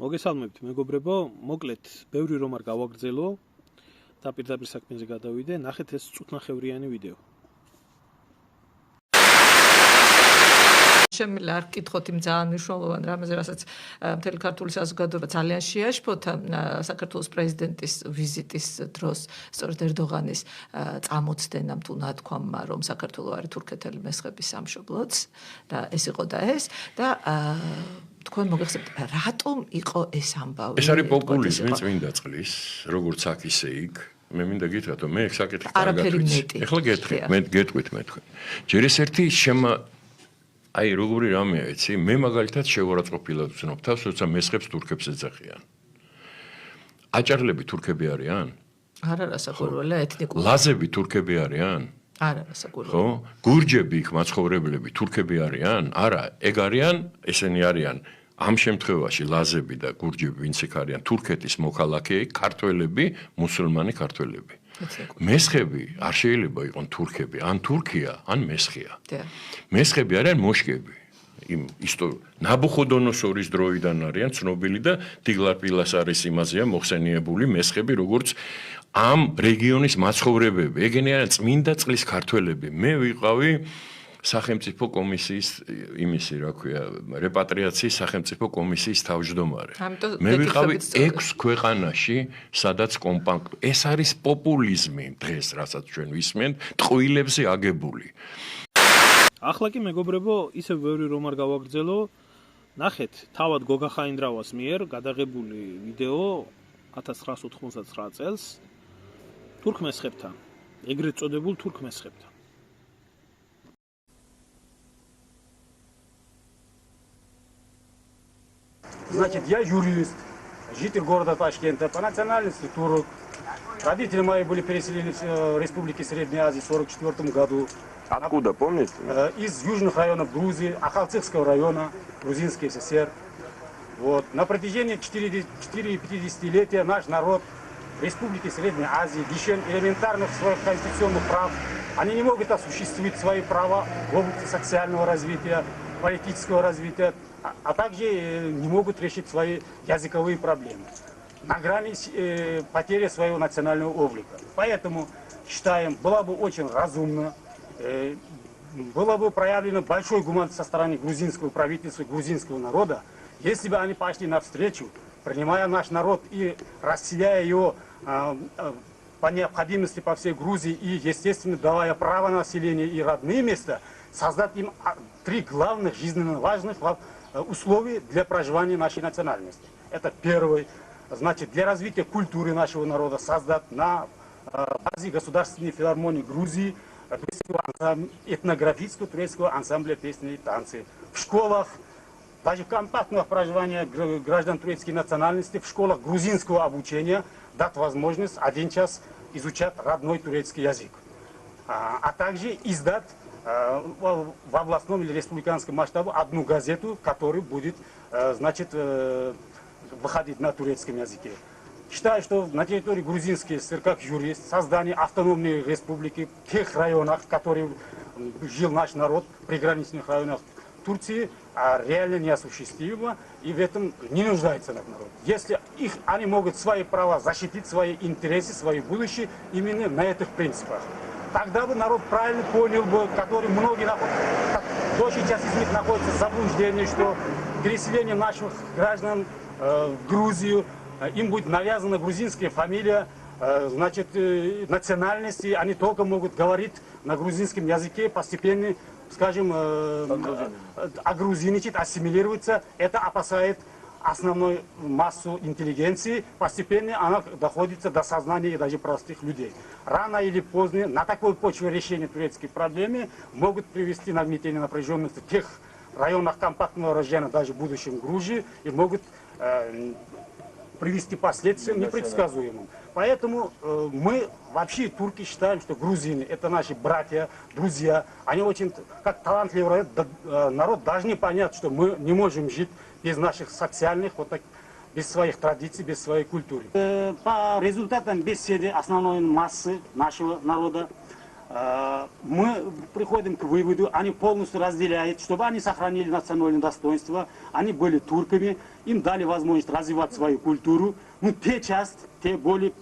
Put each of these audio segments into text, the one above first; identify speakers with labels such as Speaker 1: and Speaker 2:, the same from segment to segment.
Speaker 1: მოგესალმებით მეგობრებო, მოკლედ, ბევრი რომ არ გავაგრძელო და პირდაპირ საქმეზე გადავიდე, ნახეთ ეს წუთნახევრიანი ვიდეო.
Speaker 2: შემიძლია არ გკითხოთ იმ ძალიან მნიშვნელოვან რამეზე, რასაც მთელი ქართული საზოგადოება ძალიან შეაშფოთა საქართველოს პრეზიდენტის ვიზიტის დროს, სწორედ ერდოღანის წამოწდენამ თუ ნათქვამმა, რომ საქართველო არის თურქეთელი მესხების სამშობლოც და ეს იყო და ეს და თქვენ მოგეხსენებთ, რატომ იყო ეს ამბავი?
Speaker 3: ეს არის პოპულიზმი წმინდა წყლის, როგორც აქ ისე იქ. მე მინდა გითხრათ, რომ მე საკითხი კარგად ვიცი. ეხლა გეტყვით, მე გეტყვით მე თქვენ. ჯერ ეს ერთი აი როგორი რამეა, იცი? მე მაგალითად შევარაცხყოფილად ვცნობ თავს, როცა მესხებს თურქებს ეძახიან. აჭარლები თურქები არიან?
Speaker 2: არა, რასაკვირველია, ეთნიკური.
Speaker 3: ლაზები თურქები არიან?
Speaker 2: არა, რასაკვირველია.
Speaker 3: ხო? გურჯები იქ მაცხოვრებლები თურქები არიან? არა, ეგ არიან, ესენი არიან. ამ შემთხვევაში ლაზები და გურჯები ვინც იქ არიან, თურქეთის მოქალაქეები, ქართველები, მუსულმანი ქართველები. მესხები არ შეიძლება იყოს თურქები, ან თურქია, ან მესხია. მესხები არიან მოშკები. იმ ნაბუხოდონოსორის დროიდან არიან ცნობილი და ტიგლარ-პილას არის იმაზეა მოხსენიებული მესხები, როგორც ამ რეგიონის მაცხოვრებები. ეგენი არიან წმინდა წყლის ქართველები. მე ვიყავი სახელმწიფო კომისიის იმისი, რა ქვია, რეპატრიაციის სახელმწიფო კომისიის თავმჯდომარე. მე ვიყავი 6 ქვეყანაში, სადაც ეს არის პოპულიზმი დღეს, რასაც ჩვენ ვისმენთ, ტყუილებზე აგებული.
Speaker 1: ახლა კი მეგობრებო, ისევ ბევრი რომ არ გავაგრძელო, ნახეთ, თავად გოგა ხაინდრავას მიერ გადაღებული ვიდეო 1999 წელს თურქმესხებთან, ეგრეთ წოდებულ თურქმესხებთან.
Speaker 4: Значит, я юрист, житель города Ташкента, по национальности турок. Родители мои были переселены в Республике Средней Азии в 1944 году.
Speaker 5: Откуда, помните?
Speaker 4: Из южных районов Грузии, Ахалцихского района, Грузинской ССР. Вот. На протяжении 4-50-летия наш народ в Республике Средней Азии лишен элементарных своих конституционных прав. Они не могут осуществить свои права в области социального развития, политического развития, а также не могут решить свои языковые проблемы. На грани потери своего национального облика. Поэтому считаем, было бы очень разумно, было бы проявлено большой гуманизм со стороны грузинского правительства, грузинского народа, если бы они пошли навстречу, принимая наш народ и расселяя его по необходимости по всей Грузии и, естественно, давая право населения и родные места, создать им 3 главных жизненно важных условий для проживания нашей национальности. Это первый. Значит, для развития культуры нашего народа создать на базе Государственной филармонии Грузии этнографического турецкого ансамбля песни и танцы. В школах, даже в компактных проживаниях граждан турецкой национальности, в школах грузинского обучения дать возможность 1 час изучать родной турецкий язык. А также издать в областном или республиканском масштабе 1 газету, которая будет, значит, выходить на турецком языке. Считаю, что на территории Грузинской ССР, как юрист, создание автономной республики в тех районах, в которых жил наш народ, в приграничных районах Турции, реально неосуществимо, и в этом не нуждается наш народ. Если они могут свои права защитить, свои интересы, свои будущее именно на этих принципах. Тогда бы народ правильно понял бы, который многие большая часть из них находится в заблуждении, что переселение наших граждан в Грузию, им будет навязана грузинская фамилия, значит, национальности, они только могут говорить на грузинском языке, постепенно, скажем, огрузиничать, ассимилироваться. Это опасает основную массу интеллигенции, постепенно она доходит до сознания и даже простых людей. Рано или поздно на такой почве решения турецкой проблемы могут привести нагнетение напряженности в тех районах компактного района, даже в будущем Грузии, и могут привести последствиям непредсказуемым. Поэтому мы вообще, турки, считаем, что грузины это наши братья, друзья. Они очень, как талантливый народ, должны понять, что мы не можем жить без наших социальных, вот так, без своих традиций, без своей культуры. По результатам беседы основной массы нашего народа мы приходим к выводу, они полностью разделяют, чтобы они сохранили национальное достоинство, они были турками, им дали возможность развивать свою культуру. Ну, те часть, те более,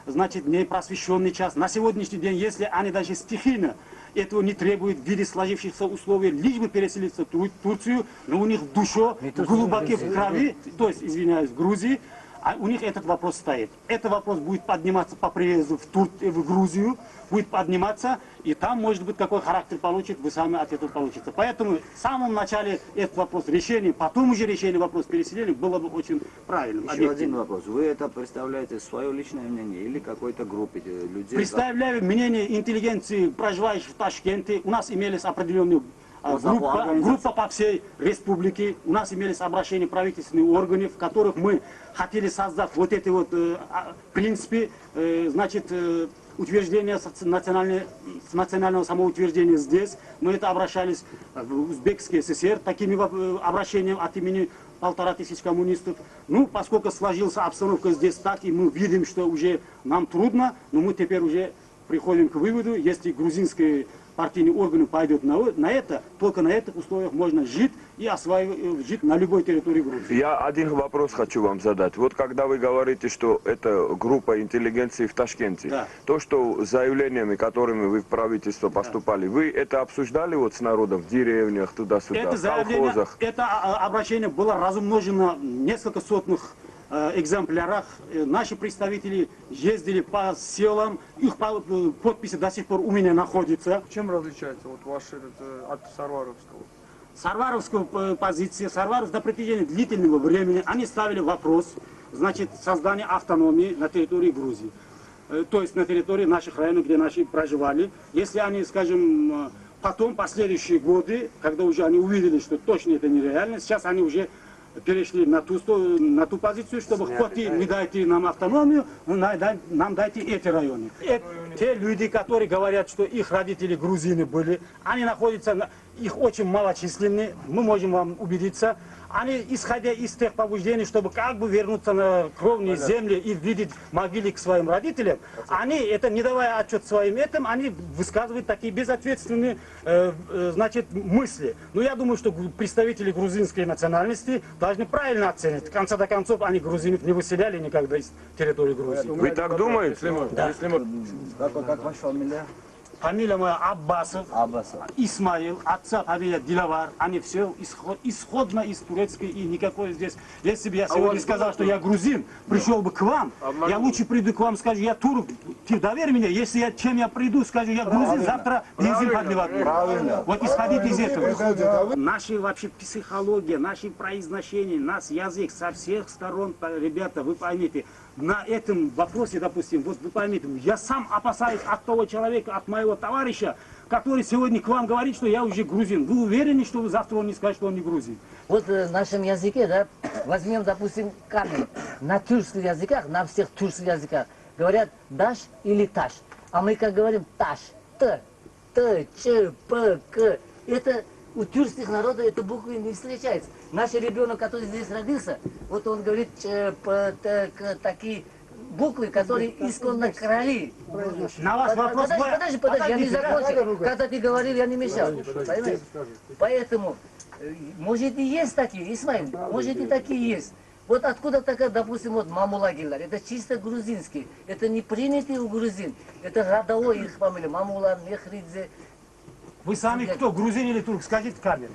Speaker 4: значит, непросвещенный часть. На сегодняшний день, если они даже стихийно этого не требуют в виде сложившихся условий, лишь бы переселиться в Турцию, но у них в душе, глубоко в крови, то есть, извиняюсь, в Грузии, а у них этот вопрос стоит. Этот вопрос будет подниматься по приезду в Грузию, будет подниматься, и там, может быть, какой характер получит, вы сами от этого получите. Поэтому в самом начале этот вопрос решения, потом уже решение вопроса переселения было бы очень правильным.
Speaker 5: Еще один вопрос. Вы это представляете свое личное мнение или какой-то группе людей?
Speaker 4: Представляю мнение интеллигенции, проживающей в Ташкенте. У нас имелись определенные группа по всей республике. У нас имелись обращения правительственных органов, в которых мы хотели создать вот эти вот принципы, значит, утверждения национального самоутверждения здесь. Мы это обращались в Узбекский СССР такими обращениями от имени 1500 коммунистов. Ну, поскольку сложилась обстановка здесь так, и мы видим, что уже нам трудно, но мы теперь уже приходим к выводу, если грузинские партийные органы пойдут на это, только на этих условиях можно жить и осваивать, жить на любой территории Грузии.
Speaker 6: Я один вопрос хочу вам задать. Вот когда вы говорите, что это группа интеллигенции в Ташкенте,
Speaker 4: да.
Speaker 6: То, что заявлениями, которыми вы в правительство поступали, да. Вы это обсуждали вот с народом в деревнях, туда-сюда, в колхозах?
Speaker 4: Это обращение было размножено в несколько сотных экземплярах. Наши представители ездили по селам, их подписи до сих пор у меня находятся.
Speaker 7: Чем различается вот ваш от Сарваровского?
Speaker 4: Сарваровскую позицию, Сарваров на протяжении длительного времени они ставили вопрос, значит, создания автономии на территории Грузии. То есть на территории наших районов, где наши проживали. Если они, скажем, потом, последующие годы, когда уже они увидели, что точно это нереально, сейчас они уже перешли на ту позицию, чтобы хоть и не дайте нам автономию, но нам дайте эти районы. Те люди, которые говорят, что их родители грузины были, они находятся, их очень малочисленны, мы можем вам убедиться, они, исходя из тех побуждений, чтобы как бы вернуться на кровные земли и видеть могилы к своим родителям, они, это не давая отчет своим этим, они высказывают такие безответственные значит, мысли. Но я думаю, что представители грузинской национальности должны правильно оценить. В конце концов, они грузинов не выселяли никогда из территории Грузии.
Speaker 6: Вы так думаете?
Speaker 4: Да.
Speaker 5: Как ваша фамилия?
Speaker 4: Фамилия моя Аббасов, Исмаил, отца фамилия Дилавар, они все исходно из турецкой, и никакой здесь. Если бы я сегодня сказал, что я грузин, пришел бы к вам, я лучше приду к вам, скажу, я турок, ты доверь меня, если чем я приду, скажу, я грузин, завтра бензин подливать. Вот исходите из этого. Наша вообще психология, наши произношения, наш язык со всех сторон, ребята, вы поймите, на этом вопросе, допустим, вот вы поймите, я сам опасаюсь от того человека, от моего товарища, который сегодня к вам говорит, что я уже грузин. Вы уверены, что вы завтра он не скажет, что он не грузин?
Speaker 8: Вот в нашем языке, да, возьмем, допустим, камень. На тюркских языках, на всех тюркских языках говорят даш или таш. А мы как говорим таш, т, ч, п, к. Это у тюркских народов эта буква не встречается. Наш ребенок, который здесь родился, вот он говорит ч, п, т, к, такие буквы, которые исконно короли.
Speaker 4: На вас вопрос.
Speaker 8: Подожди, я не закончил. Когда ты говорил, я не мешал. Понимаешь? Поэтому, может и есть такие, Исмаил, может и такие есть. Вот откуда такая, допустим, вот Мамулагилар, это чисто грузинский, это не принятый у грузин, это родовой их фамилия, Мамула, Мехридзе.
Speaker 4: Вы сами кто, грузин или турк? Скажите в камеру.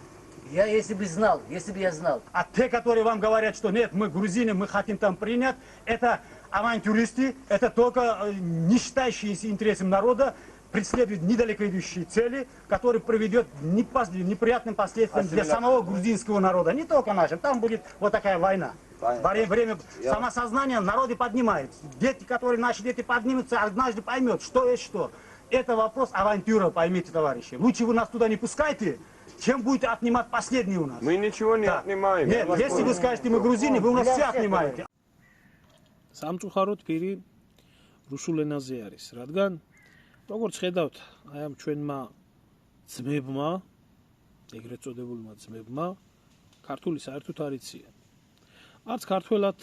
Speaker 8: Я, если бы знал, если бы я знал.
Speaker 4: А те, которые вам говорят, что нет, мы грузины, мы хотим там принять, это авантюристы, это только не считающиеся интересом народа, преследуют недалеко идущие цели, которые приведет к неприятным последствиям для самого грузинского народа, не только нашим. Там будет вот такая война. Время самосознание народы поднимает. Дети, которые наши дети поднимутся, однажды поймет, что есть что. Это вопрос авантюра, поймите, товарищи. Лучше вы нас туда не пускайте, чем будете отнимать последний у нас.
Speaker 6: Мы ничего не отнимаем.
Speaker 4: Нет, если вы скажете, мы грузины, вы у нас все отнимаете.
Speaker 1: სამწუხაროდ პირი რუსულ ენაზე არის, რადგან როგორც ხედავთ, აი ამ ჩვენმა ძმებმა, ეგრეთ წოდებულმა ძმებმა, ქართული საერთოდ არ იციან. არც ქართველად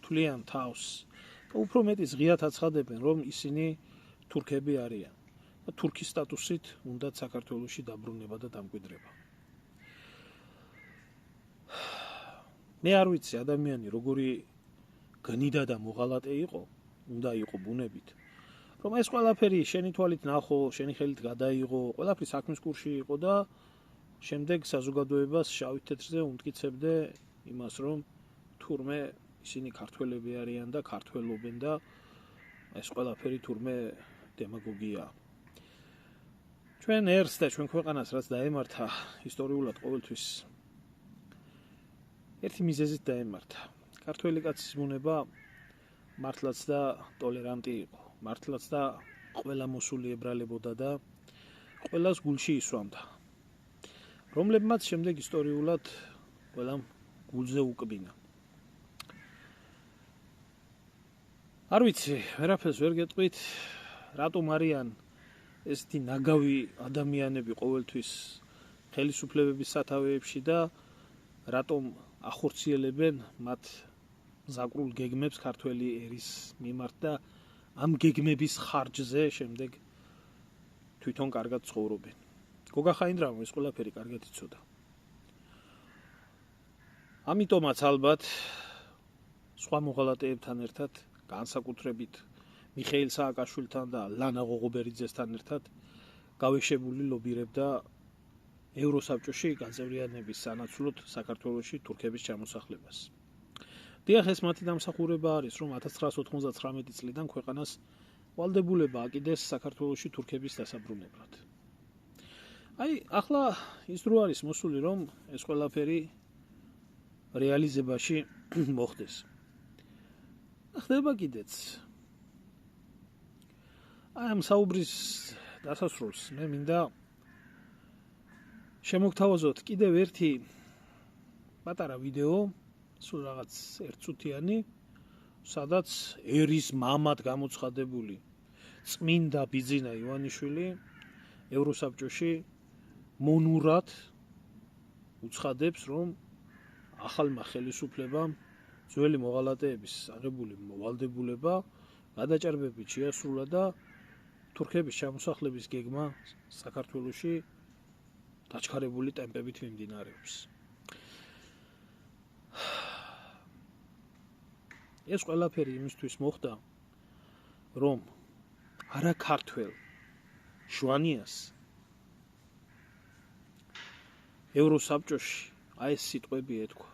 Speaker 1: თვლიან თავს და უფრო მეტი ზღიათ აცხადებენ, რომ ისინი თურქები არიან. თურქის სტატუსით უნდა საქართველოში დაბრუნება და დამკვიდრება. მე არ ვიცი ადამიანი როგორი გნიდა და მოღალატე იყო, უნდა იყო ბუნებით, რომ ეს ყველაფერი შენი თვალით ნახო, შენი ხელით გადაიღო, ყველაფერი საქმის კურსში იყო და შემდეგ საზოგადოებას შავით თეთრზე უმტკიცებდე იმას, რომ თურმე ისინი ქართველები არიან და ქართველობენ და ეს ყველაფერი თურმე დემაგოგია. ჩვენ ერს და ჩვენ ქვეყანას რაც დაემართა ისტორიულად ყოველთვის ერთი მიზეზით დაემართა. ქართველი კაცის ბუნება მართლაც და ტოლერანტი იყო, მართლაც და ყველა მოსული ებრალებოდა და ყველას გულში ისვამდა. რომლებმაც შემდეგ ისტორიულად ყველამ გულზე უკბინა. არ ვიცი, ვერაფერს ვერ გეტყვით, რატომ არიან ესეთი ნაგავი ადამიანები ყოველთვის ხელისუფლებების სათავეებში და რატომ ახორციელებენ მათ ზაკრულ გეგმებს ქართველი ერის მიმართ და ამ გეგმების ხარჯზე შემდეგ თვითონ კარგად ცხოვრობენ. გოგა ხაინდრავა ეს ყველაფერი კარგად იცოდა. ამიტომაც ალბათ სხვა მოღალატეებთან ერთად, განსაკუთრებით მიხეილ სააკაშვილთან და ლანა ღოღობერიძესთან ერთად გავეშებული ლობირებდა ევროსაბჭოში გაწევრიანების სანაცვლოდ საქართველოში თურქების ჩამოსახლებას. დიახ, ეს მათი დამსახურება არის, რომ 1999 წლიდან ქვეყანას ვალდებულება აკიდეს საქართველოში თურქების დასაბრუნებლად. აი, ახლა ის დრო არის მოსული, რომ ეს ყველაფერი რეალიზებაში მოხდეს. ხდება კიდეც. აი, ამ საუბრის დასასრულს მე მინდა შემოგთავაზოთ კიდევ ერთი პატარა ვიდეო, სულ რაღაც 1 წუთიანი, სადაც ერის მამად გამოცხადებული წმინდა ბიძინა ივანიშვილი ევროსაბჭოში მონურად უცხადებს, რომ ახალმა ხელისუფლებამ ძველი მოღალატეების აღებული ვალდებულება გადაჭარბებით შეასრულა და თურქების ჩამოსახლების გეგმა საქართველოში დაჩქარებული ტემპებით მიმდინარეობს. ეს ყველაფერი იმისთვის მოხდა, რომ არა ქართველ ჟვანიას ევროსაბჭოში აი ეს სიტყვები ეთქვა,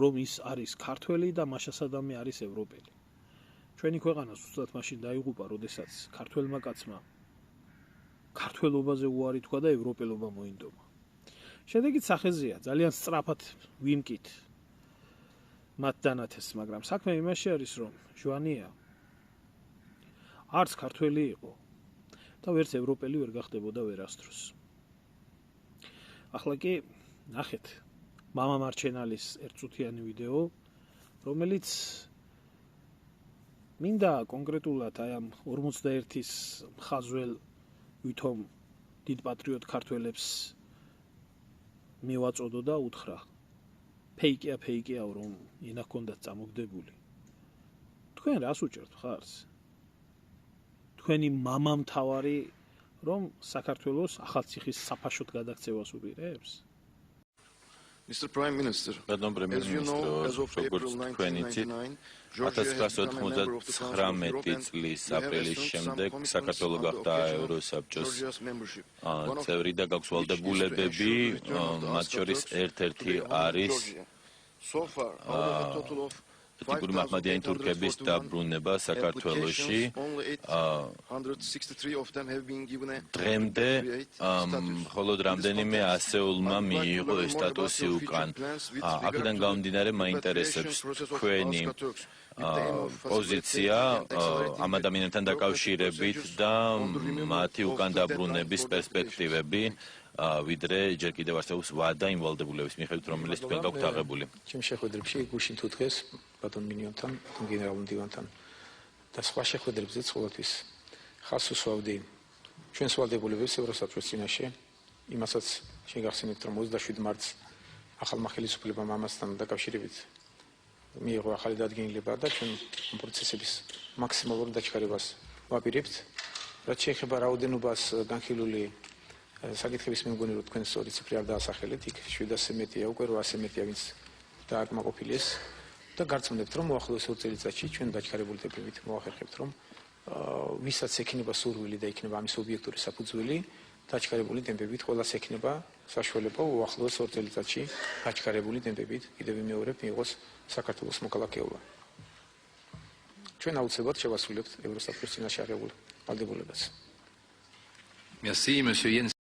Speaker 1: რომ ის არის ქართველი და მაშასადამე არის ევროპელი. ჩვენი ქვეყანა ზუსტად მაშინ დაიღუპა, როდესაც ქართველმა კაცმა ქართველობაზე უარი თქვა და ევროპელობა მოინდომა. შედეგიც სახეზეა, ძალიან სწრაფად ვიმკით მათ დანათეს, მაგრამ საქმე იმაში არის, რომ ჟვანია არც ქართველი იყო და ვერც ევროპელი ვერ გახდებოდა ვერასდროს. ახლა კი ნახეთ მამა მარჩენალის 1 წუთიანი ვიდეო, რომელიც მინდა კონკრეტულად აი ამ 41-ის მხაზველ ვითომ დიდ პატრიოტ ქართველებს მივაწოდო და უთხრა ფეიკია რომ ენა ჰქონდათ წამოგდებული. თქვენ რას უჭერთ ხარს? თქვენი მამა მთავარი რომ საქართველოს ახალციხის საფაშოდ გადაქცევას უპირებს?
Speaker 9: Mr. Prime Minister,
Speaker 10: as you know, as of April 1999, 1999
Speaker 9: წლის აპრილის შემდეგ საქართველოს გახდა ევროსაბჭოს
Speaker 10: წევრი და გაქვს ვალდებულებები, მათ შორის ერთ-ერთი არის ეთნიკური მაჰმადიანი თურქების დაბრუნება საქართველოში. დღემდე მხოლოდ რამდენიმე ასეულმა მიიღო ეს სტატუსი უკან. აქედან გამომდინარე მაინტერესებს თქვენი პოზიცია ამ ადამიანებთან დაკავშირებით და მათი უკან დაბრუნების პერსპექტივები, ვიდრე ჯერ კიდევ არსებობს ვადა იმ ვალდებულების მიხედვით, რომელიც თქვენ გაქვთ აღებული.
Speaker 11: ჩემ შეხვედრებში გუშინ თუ დღეს ბატონ მინიონთან, ბატონ გენერალ მდივანთან და სხვა შეხვედრებზეც ყოველთვის ხაზს უსვავდი ჩვენს ვალდებულებებს ევროსაბჭოს წინაშე, იმასაც შეგახსენებთ, რომ 27 მარტს ახალმა ხელისუფლებამ ამასთან დაკავშირებით მიიღო ახალი დადგენილება და ჩვენ პროცესების მაქსიმალურ დაჩქარებას ვაპირებთ რაც შეეხება რაოდენობას განხილული საკითხების მე მგონი რომ თქვენ სწორი ციფრი არ დაასახელეთ, იქ 700 მეტია, უკვე 800 მეტია ვინც დააკმაყოფილეს და გარწმუნებთ რომ მოახლოეს 2 წელიწადში ჩვენ დაჩქარებული ტემპებით მოახერხებთ რომ ვისაც ექნება სურვილი და იქნება ამის ობიექტური საფუძველი დაჩქარებული ტემპებით ყველას ექნება საშუალება უახლოეს 2 წელიწადში დაჩქარებული ტემპებით კიდევ ვიმეორებ მიიღოს საქართველოს მოქალაქეობა. ჩვენ აუცილებლად შევასრულებთ ევროსტატის წინაშე აღებულ ვალდებულებას.
Speaker 12: Merci, monsieur Jens.